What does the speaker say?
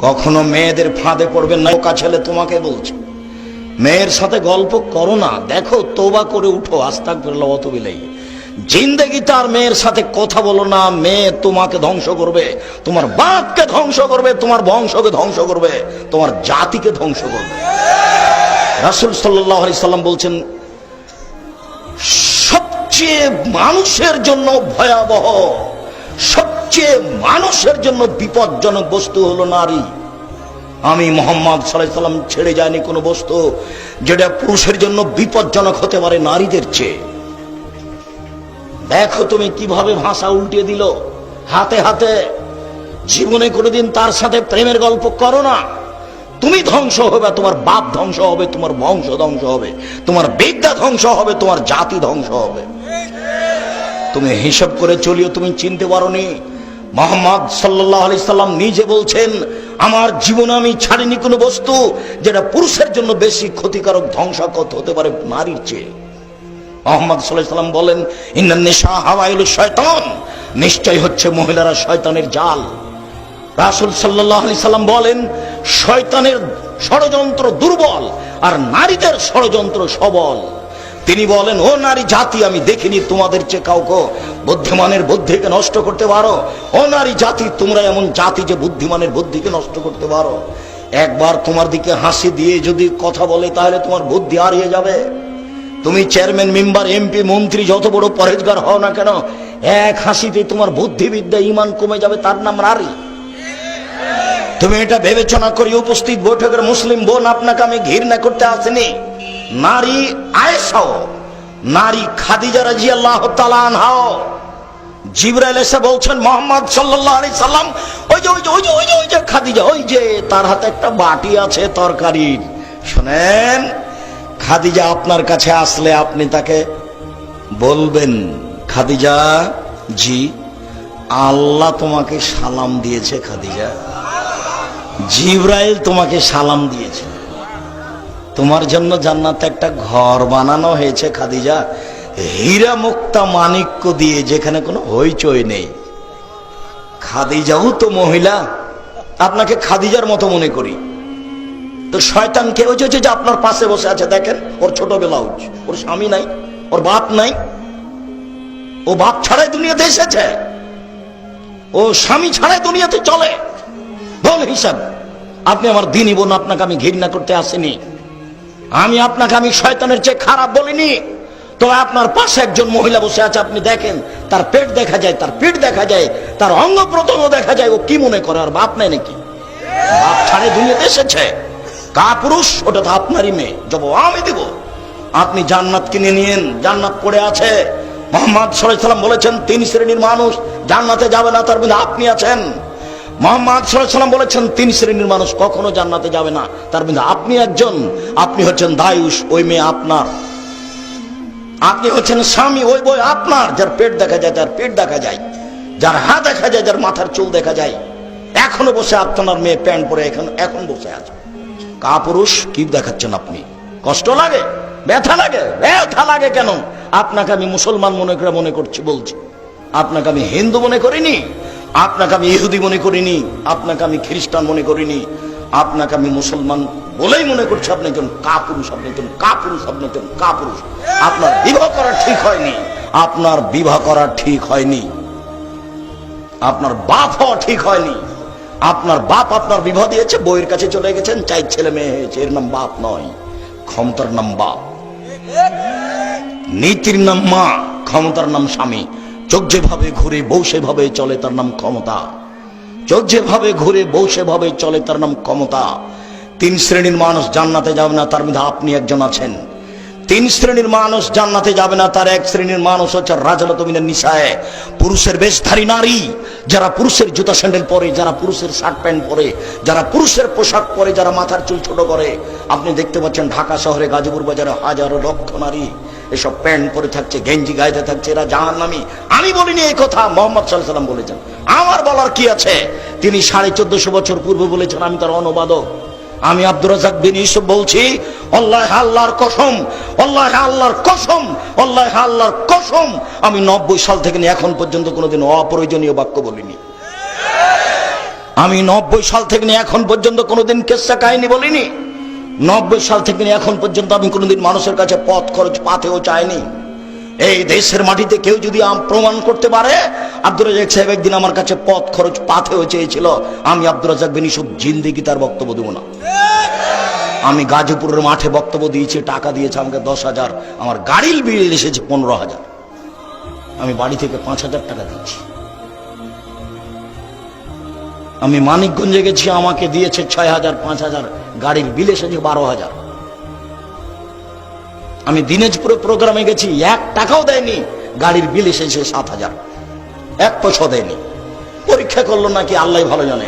কখনো মেয়েদের ফাঁদে পড়বেন না। বোকা ছেলে তোমাকে বলছে, মেয়ের সাথে গল্প করো না, দেখো তওবা করে উঠো, আস্তাগফিরুল্লাহ ওয়া আতুবু ইলাইহি। জিন্দেগিতে আর মেয়ের সাথে কথা বলো না, মেয়ে তোমাকে ধ্বংস করবে, তোমার বাপকে ধ্বংস করবে, তোমার বংশকে ধ্বংস করবে, তোমার জাতিকে ধ্বংস করবে। রাসূল সাল্লাল্লাহু আলাইহি সাল্লাম বলছেন, সবচেয়ে মানুষের জন্য ভয়াবহ, সবচেয়ে মানুষের জন্য বিপজ্জনক বস্তু হলো নারী। আমি মুহাম্মদ সাল্লাল্লাহু আলাইহি সাল্লাম ছেড়ে যায়নি কোনো বস্তু যেটা পুরুষের জন্য বিপজ্জনক হতে পারে নারীদের চেয়ে। দেখো তুমি কিভাবে ভাষা উল্টিয়ে দিল হাতে হাতে। জীবনে কোনোদিন তার সাথে প্রেমের গল্প করো না, তুমি ধ্বংস হবে, তোমার বাপ ধ্বংস হবে, তোমার বংশ ধ্বংস হবে, তোমার বিদ্যা ধ্বংস হবে, তোমার জাতি ধ্বংস হবে। তুমি হিসাব করে চলিও, তুমি চিনতে পারোনি। মুহাম্মদ সাল্লাল্লাহু আলাইহি সাল্লাম নিজে বলছেন, আমার জীবনে আমি ছাড়িনি কোনো বস্তু যেটা পুরুষের জন্য বেশি ক্ষতিকারক, ধ্বংসাত্মক হতে পারে নারীর চেয়ে। মুহাম্মদ সাল্লাল্লাহু আলাইহি সাল্লাম বলেন, ইন্নান নিসা হাওয়াইলুশ শয়তান, নিশ্চয় হচ্ছে মহিলারা শয়তানের জাল। রাসূল সাল্লাল্লাহু আলাইহি সাল্লাম বলেন, শয়তানের ষড়যন্ত্র দুর্বল আর নারীদের ষড়যন্ত্র সবল। তিনি বলেন, ও নারী জাতি, আমি দেখিনি তোমাদের চেয়ে কাউকে বুদ্ধিমানের বুদ্ধিকে নষ্ট করতে পারো। ও নারী জাতি, তোমরা এমন জাতি যে বুদ্ধিমানের বুদ্ধিকে নষ্ট করতে পারো। একবার তোমার দিকে হাসি দিয়ে যদি কথা বলে তাহলে তোমার বুদ্ধি হারিয়ে যাবে। তুমি চেয়ারম্যান, মেম্বার, এমপি, মন্ত্রী, যত বড় পরেজগার হও না কেন, এক হাসিতে তোমার বুদ্ধিবিদ্যা ঈমান কমে যাবে, তার নাম নারী। তুমি এটা বিবেচনা করি উপস্থিত বৈঠকের মুসলিম বোন, আপনাকে আমি ঘৃণা করতে আসিনি। নারী আয়েশাও, নারী খাদিজা রাদিয়াল্লাহু তাআলা আনহা, জিবরাইল এসে বলছেন মুহাম্মদ সাল্লাল্লাহু আলাইহি সাল্লাম, ওই যে খাদিজা, ওই যে তার হাতে একটা বাটি আছে তরকারির। শুনেন, খাদিজা আপনার কাছে আসলে আপনি তাকে বলবেন, খাদিজা জি, আল্লাহ তোমাকে সালাম দিয়েছে খাদিজা, জিবরাইল তোমাকে সালাম দিয়েছে, তোমার জন্য জান্নাতে একটা ঘর বানানো হয়েছে খাদিজা, হীরা মুক্তা মানিক্য দিয়ে, যেখানে কোনো হইচই নেই। খাদিজাও তো মহিলা, আপনাকে খাদিজার মতো মনে করি। তো শয়তান কে? ওই যে আপনার পাশে বসে আছে, দেখেন, ওর ছোট ব্লাউজ, ওর স্বামী নাই, ওর বাপ নাই, ও বাপ ছাড়াই দুনিয়াতে এসেছে, ও স্বামী ছাড়াই দুনিয়াতে চলে। বল হিসাব। আপনি আমার দিনই বোন, আপনাকে আমি ঘৃণা করতে আসিনি, আমি শয়তানের চেয়ে খারাপ বলিনি। তো আপনার পাশে একজন মহিলা বসে আছে, আপনি দেখেন, তার পেট দেখা যায়, তার পিঠ দেখা যায়, তার অঙ্গ প্রত্যঙ্গ দেখা যায়, ও কি মনে করে আর বাপ নাই নাকি? বাপ ছাড়াই দুনিয়াতে এসেছে, কাপুরুষ, ওটা তো আপনারই মেয়ে, জবাব আমি দেব। আপনি জান্নাত কিনে নিয়েন, জান্নাত পড়ে আছে। মুহাম্মদ সাল্লাল্লাহু আলাইহি সাল্লাম বলেছেন, তিন শ্রেণীর মানুষ জান্নাতে যাবে না, তার মধ্যে আপনি আছেন। মুহাম্মদ সাল্লাল্লাহু আলাইহি সাল্লাম বলেছেন, তিন শ্রেণীর মানুষ কখনো জান্নাতে যাবে না, তার মধ্যে আপনি একজন। আপনি হচ্ছেন দায়ুস, ওই মেয়ে আপনার। আপনি হচ্ছেন স্বামী, ওই বই আপনার। যার পেট দেখা যায়, যার পেট দেখা যায়, যার হাত দেখা যায়, যার মাথার চুল দেখা যায়, এখনো বসে আপনার মেয়ে প্যান্ট পরে এখন বসে আছে। কাপুরুষ কি দেখাচ্ছেন আপনি? কষ্ট লাগে, ব্যথা লাগে? ব্যথা লাগে কেন? আপনাকে আমি মুসলমান মনে করছি, বলছি, আপনাকে আমি হিন্দু মনে করিনি, আপনাকে আমি ইহুদি মনে করিনি, আপনাকে আমি খ্রিস্টান মনে করিনি, আপনাকে আমি মুসলমান বলেই মনে করছি। আপনি একজন কাপুরুষ, আপনি একজন কাপুরুষ, আপনি একজন কাপুরুষ। আপনার বিবাহ করা ঠিক হয়নি, আপনার বিবাহ করা ঠিক হয়নি, আপনার বাপ হওয়া ঠিক হয়নি। আপনার বাপ আপনার বিবাহ দিয়েছে, বইয়ের কাছে চলে গেছেন, চাই ছেলে মেয়ে হয়েছে, এর নাম বাপ নয়, ক্ষমতার নাম বাপ, নীতির নাম মা, ক্ষমতার নাম স্বামী। চোখ যেভাবে ঘুরে বউ সেভাবে চলে, তার নাম ক্ষমতা। চোখ যেভাবে ঘুরে বউ সেভাবে চলে, তার নাম ক্ষমতা। তিন শ্রেণীর মানুষ জান্নাতে যাবে না, তার মধ্যে আপনি একজন আছেন। তিন শ্রেণীর মানুষ জান্নাতে যাবে না, তার এক শ্রেণীর মানুষ হচ্ছে রাজলাতু মিনান নিসায়ে, পুরুষের বেশধারী নারী, যারা পুরুষের জুতা স্যান্ডেল পরে, যারা পুরুষের শার্ট প্যান্ট পরে, যারা পুরুষের পোশাক পরে, যারা মাথার চুল ছোট করে। আপনি দেখতে পাচ্ছেন ঢাকা শহরে, গাজীপুর বাজারে হাজারো লক্ষ নারী এসব প্যান্ট পরে থাকছে, গেঞ্জি গাইতে থাকছে, এরা জাহান্নামী। আমি বলিনি এই কথা, মুহাম্মদ সাল্লাল্লাহু আলাইহি সাল্লাম বলেছেন। আমার বলার কি আছে? তিনি 1450 বছর পূর্বে বলেছেন, আমি তার অনুবাদক। আমি আব্দুর রাজ্জাক বিন ইউসুফ বলছি, আল্লাহর কসম, আল্লাহর কসম, আল্লাহর কসম, আমি 90 সাল থেকে এখন পর্যন্ত কোনোদিন অপ্রয়োজনীয় বাক্য বলিনি। আমি 90 সাল থেকে নিয়ে এখন পর্যন্ত কোনোদিন কেসা কাহিনী বলিনি। 90 সাল থেকে নিয়ে এখন পর্যন্ত আমি কোনোদিন মানুষের কাছে পথ খরচ পাতেও চাইনি। এই দেশের মাটিতে কেউ যদি প্রমাণ করতে পারে আব্দুর রাজ্জাক সাহেব একদিন আমার কাছে পথ খরচ পাতেও চেয়েছিল, আমি আব্দুর রাজ্জাক বিন ইউসুফ জিন্দেগি তার বক্তব্য দেবো না। আমি গাজীপুরের মাঠে বক্তব্য দিয়েছি, টাকা দিয়েছে আমাকে 10,000, আমার গাড়ির বিল এসেছে 15,000, আমি বাড়ি থেকে 5,000 টাকা দিয়েছি। আমি মানিকগঞ্জে গেছি, আমাকে দিয়েছে 6,000, 5,000, গাড়ির বিল এসেছে 12,000। আমি দিনাজপুরে প্রোগ্রামে গেছি, 1 টাকাও দেয়নি, গাড়ির বিল এসেছে 7,000, 1 পয়সা দেয়নি। পরীক্ষা করলো নাকি আল্লাহ ভালো জানে।